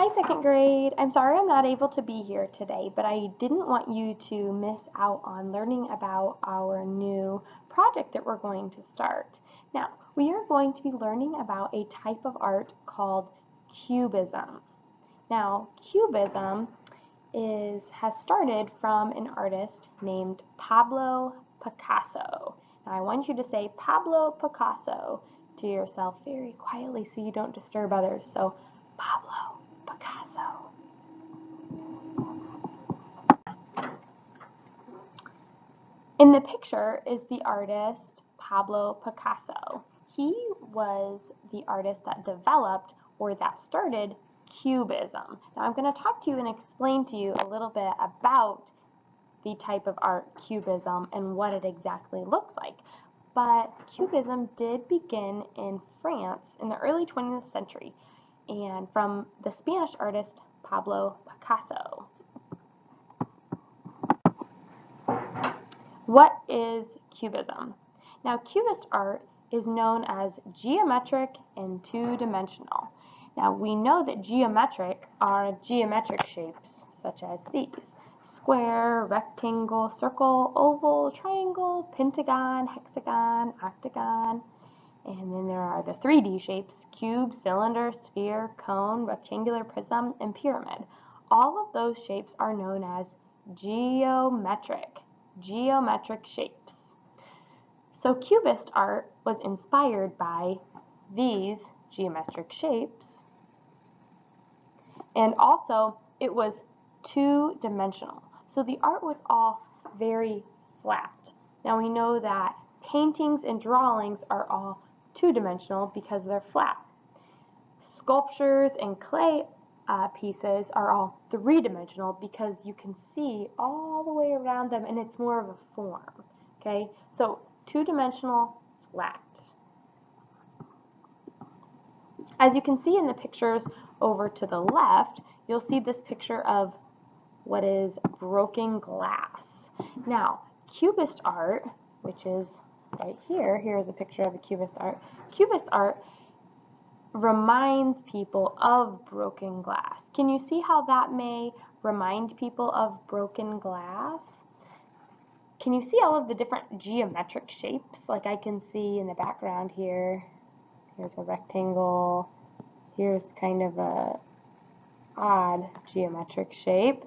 Hi, second grade. I'm sorry I'm not able to be here today, but I didn't want you to miss out on learning about our new project that we're going to start. Now, we are going to be learning about a type of art called Cubism. Now, Cubism has started from an artist named Pablo Picasso. Now, I want you to say Pablo Picasso to yourself very quietly so you don't disturb others. So, Pablo Picasso. In the picture is the artist Pablo Picasso. He was the artist that developed or that started Cubism. Now I'm going to talk to you and explain to you a little bit about the type of art Cubism and what it exactly looks like. But Cubism did begin in France in the early 20th century and from the Spanish artist Pablo Picasso. What is Cubism? Now, Cubist art is known as geometric and two-dimensional. Now, we know that geometric are geometric shapes, such as these: square, rectangle, circle, oval, triangle, pentagon, hexagon, octagon. And then there are the 3D shapes: cube, cylinder, sphere, cone, rectangular prism, and pyramid. All of those shapes are known as geometric shapes. So Cubist art was inspired by these geometric shapes, and also it was two-dimensional. So the art was all very flat. Now we know that paintings and drawings are all two-dimensional because they're flat. Sculptures and clay pieces are all three-dimensional because you can see all the way around them and it's more of a form. Okay, so two-dimensional, flat. As you can see in the pictures over to the left, you'll see this picture of what is broken glass. Now, Cubist art, which is right here, here's a picture of a Cubist art. Cubist art reminds people of broken glass. Can you see how that may remind people of broken glass? Can you see all of the different geometric shapes? Like I can see in the background here, here's a rectangle, here's kind of a odd geometric shape,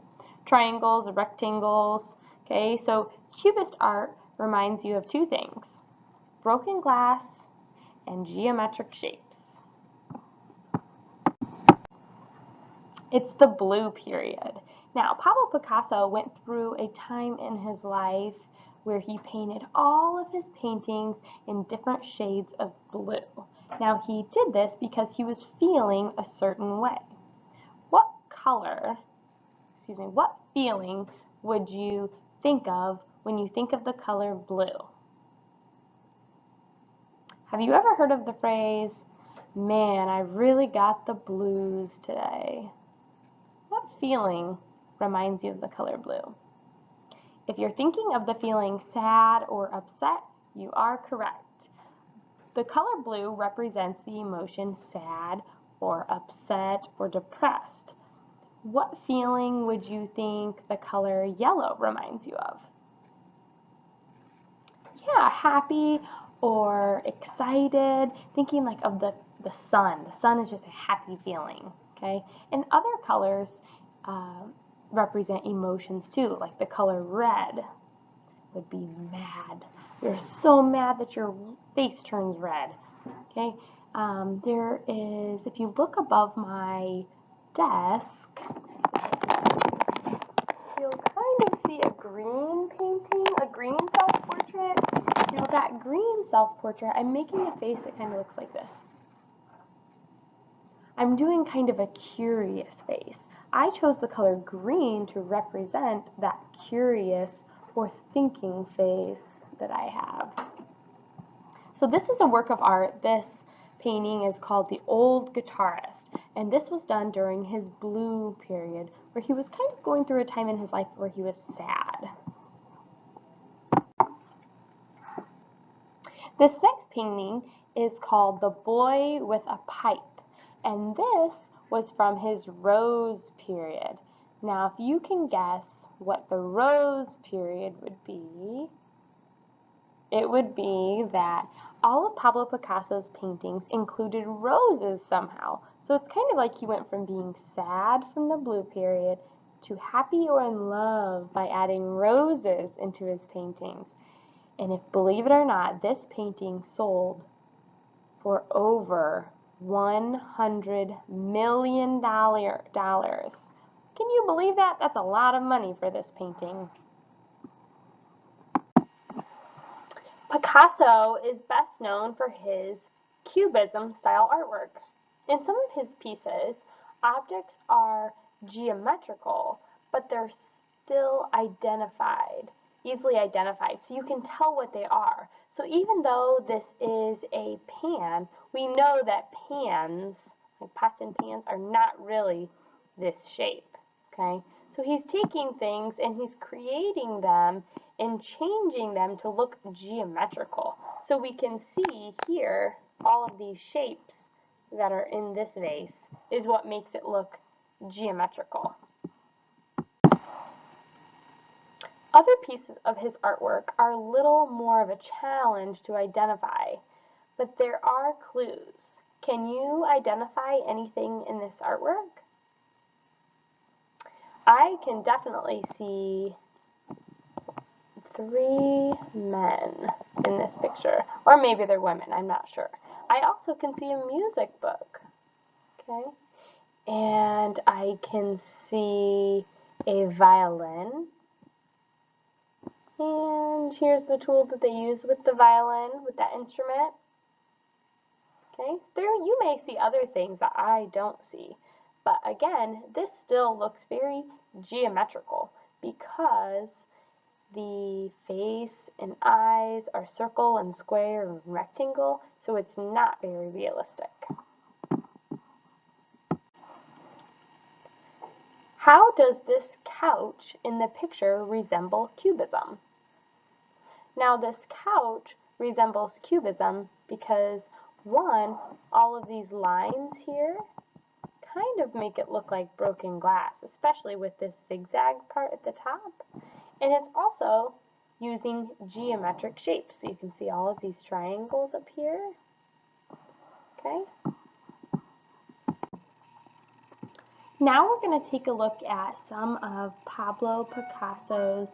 triangles, rectangles. Okay, so Cubist art reminds you of two things: broken glass and geometric shapes. It's the blue period. Now, Pablo Picasso went through a time in his life where he painted all of his paintings in different shades of blue. Now, he did this because he was feeling a certain way. What feeling would you think of when you think of the color blue? Have you ever heard of the phrase, "Man, I really got the blues today"? What feeling reminds you of the color blue? If you're thinking of the feeling sad or upset, you are correct. The color blue represents the emotion sad or upset or depressed. What feeling would you think the color yellow reminds you of? Yeah, happy or excited, thinking like of the sun. The sun is just a happy feeling, okay? And other colors represent emotions too, like the color red would be mad. You're so mad that your face turns red, okay? There is, if you look above my desk, you'll kind of see a green painting, a green self-portrait. Now that green self-portrait, I'm making a face that kind of looks like this. I'm doing kind of a curious face. I chose the color green to represent that curious or thinking face that I have. So this is a work of art. This painting is called The Old Guitarist, and this was done during his blue period, where he was kind of going through a time in his life where he was sad. This next painting is called The Boy with a Pipe, and this was from his Rose period. Now, if you can guess what the Rose period would be, it would be that all of Pablo Picasso's paintings included roses somehow. So it's kind of like he went from being sad from the blue period to happy or in love by adding roses into his paintings. And if, believe it or not, this painting sold for over $100 million. Can you believe that? That's a lot of money for this painting. Picasso is best known for his Cubism style artwork. In some of his pieces, objects are geometrical, but they're still easily identified, so you can tell what they are. So even though this is a pan, we know that pans, like pots and pans, are not really this shape, okay? So he's taking things and he's creating them and changing them to look geometrical. So we can see here all of these shapes that are in this vase is what makes it look geometrical. Other pieces of his artwork are a little more of a challenge to identify, but there are clues. Can you identify anything in this artwork? I can definitely see 3 men in this picture, or maybe they're women, I'm not sure. I also can see a music book, okay? And I can see a violin. And here's the tool that they use with the violin, with that instrument. Okay, there you may see other things that I don't see. But again, this still looks very geometrical because the face and eyes are circle and square and rectangle, so it's not very realistic. How does this couch in the picture resemble Cubism? Now this couch resembles Cubism because, one, all of these lines here kind of make it look like broken glass, especially with this zigzag part at the top. And it's also using geometric shapes. So you can see all of these triangles up here. Okay. Now we're going to take a look at some of Pablo Picasso's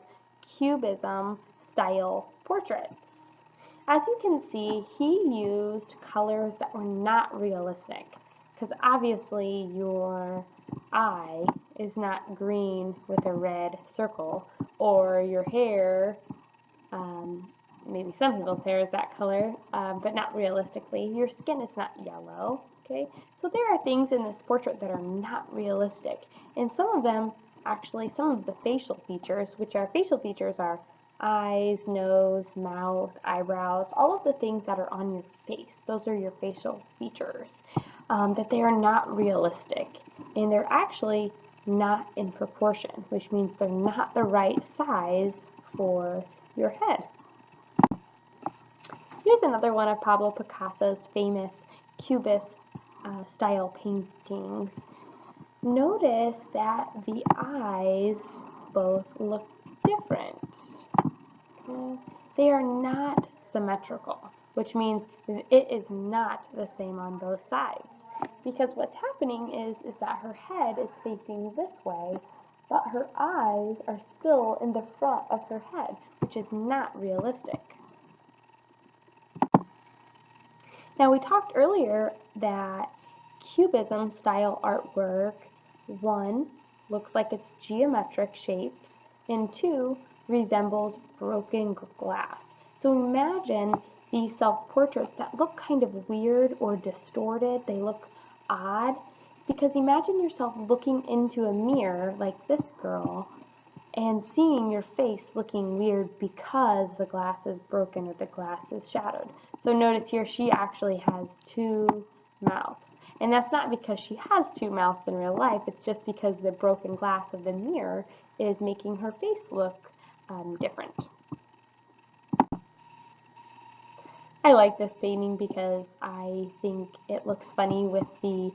Cubism style portraits. As you can see, he used colors that were not realistic, because obviously your eye is not green with a red circle, or your hair, maybe some people's hair is that color, but not realistically. Your skin is not yellow, okay? So there are things in this portrait that are not realistic, and some of them, actually, some of the facial features, which are facial features are eyes, nose, mouth, eyebrows, all of the things that are on your face. Those are your facial features, that they are not realistic, and they're actually not in proportion, which means they're not the right size for your head. Here's another one of Pablo Picasso's famous Cubist style paintings. Notice that the eyes both look different. Okay? They are not symmetrical, which means it is not the same on both sides. Because what's happening is that her head is facing this way, but her eyes are still in the front of her head, which is not realistic. Now we talked earlier that Cubism style artwork, 1, looks like it's geometric shapes, and 2, resembles broken glass. So imagine these self-portraits that look kind of weird or distorted, they look odd, because imagine yourself looking into a mirror like this girl and seeing your face looking weird because the glass is broken or the glass is shattered. So notice here she actually has 2 mouths. And that's not because she has 2 mouths in real life, it's just because the broken glass of the mirror is making her face look different. I like this painting because I think it looks funny with the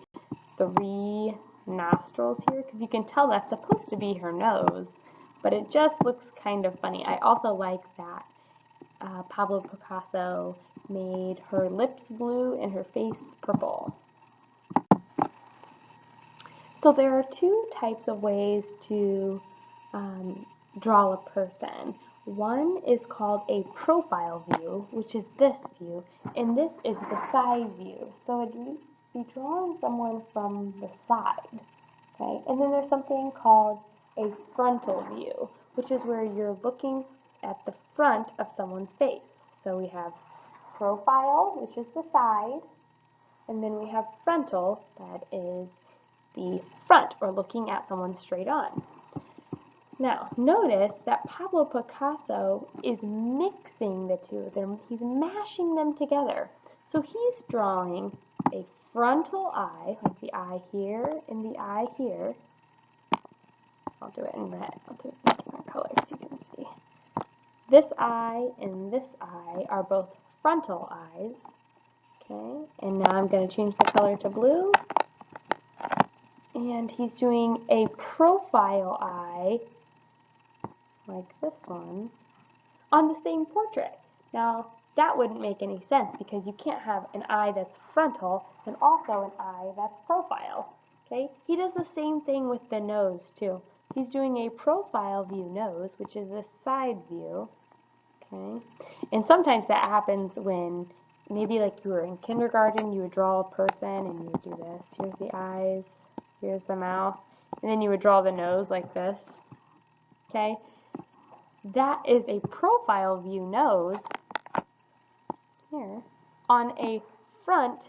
3 nostrils here, because you can tell that's supposed to be her nose, but it just looks kind of funny. I also like that Pablo Picasso made her lips blue and her face purple. So there are 2 types of ways to draw a person. One is called a profile view, which is this view, and this is the side view. So it'd be drawing someone from the side, okay? And then there's something called a frontal view, which is where you're looking at the front of someone's face. So we have profile, which is the side, and then we have frontal, that is the front, or looking at someone straight on. Now, notice that Pablo Picasso is mixing the 2 of them. He's mashing them together. So he's drawing a frontal eye, like the eye here and the eye here. I'll do it in red. I'll do it in different colors so you can see. This eye and this eye are both frontal eyes. Okay, and now I'm going to change the color to blue. And he's doing a profile eye, like this one, on the same portrait. Now, that wouldn't make any sense because you can't have an eye that's frontal and also an eye that's profile. Okay? He does the same thing with the nose, too. He's doing a profile view nose, which is the side view. Okay? And sometimes that happens when maybe like you were in kindergarten, you would draw a person and you would do this. Here's the eyes, here's the mouth, and then you would draw the nose like this. Okay? That is a profile view nose here on a front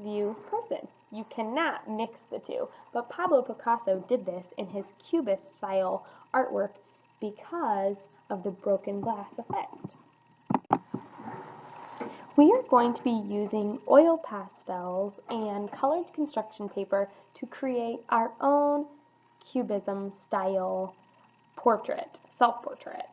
view person. You cannot mix the 2, but Pablo Picasso did this in his Cubist style artwork because of the broken glass effect. We are going to be using oil pastels and colored construction paper to create our own Cubism style portrait, self-portrait.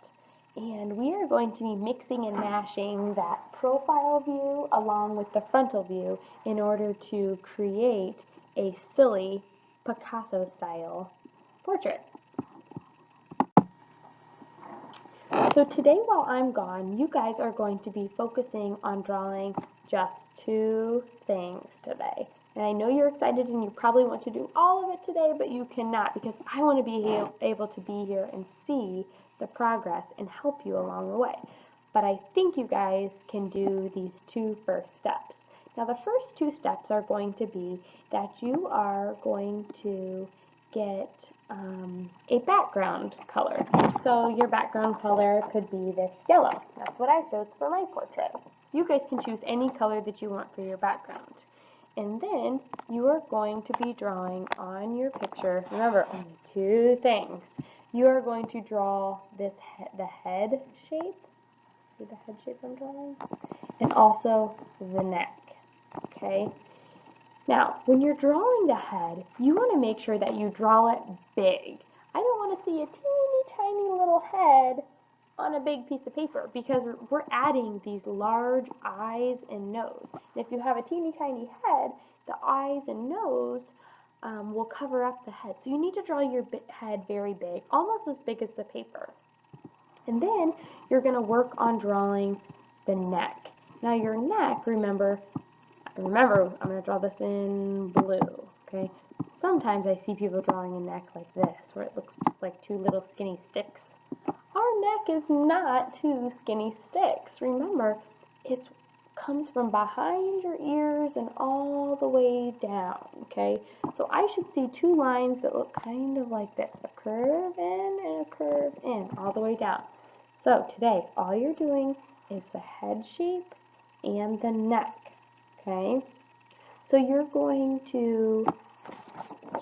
And we are going to be mixing and mashing that profile view along with the frontal view in order to create a silly Picasso style portrait. So today while I'm gone, you guys are going to be focusing on drawing just 2 things today. And I know you're excited and you probably want to do all of it today, but you cannot because I want to be able to be here and see the progress and help you along the way. But I think you guys can do these 2 first steps. Now the first 2 steps are going to be that you are going to get a background color. So your background color could be this yellow. That's what I chose for my portrait. You guys can choose any color that you want for your background. And then you are going to be drawing on your picture, remember, only 2 things. You are going to draw this the head shape. See the head shape I'm drawing? And also the neck. Okay? Now, when you're drawing the head, you want to make sure that you draw it big. I don't want to see a teeny tiny little head on a big piece of paper because we're adding these large eyes and nose. And if you have a teeny tiny head, the eyes and nose will cover up the head. So you need to draw your head very big, almost as big as the paper. And then you're going to work on drawing the neck. Now your neck, remember, I'm going to draw this in blue, okay? Sometimes I see people drawing a neck like this, where it looks just like 2 little skinny sticks. Our neck is not 2 skinny sticks. Remember, it comes from behind your ears and all the way down, okay? So I should see 2 lines that look kind of like this, a curve in and a curve in, all the way down. So today, all you're doing is the head shape and the neck, okay? So you're going to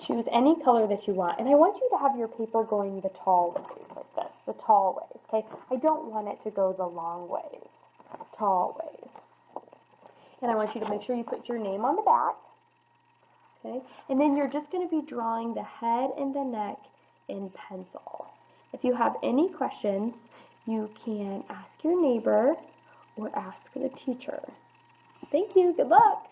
choose any color that you want, and I want you to have your paper going the tall ways, like this, the tall ways, okay? I don't want it to go the long ways, tall ways. And I want you to make sure you put your name on the back, okay? And then you're just going to be drawing the head and the neck in pencil. If you have any questions, you can ask your neighbor or ask the teacher. Thank you. Good luck.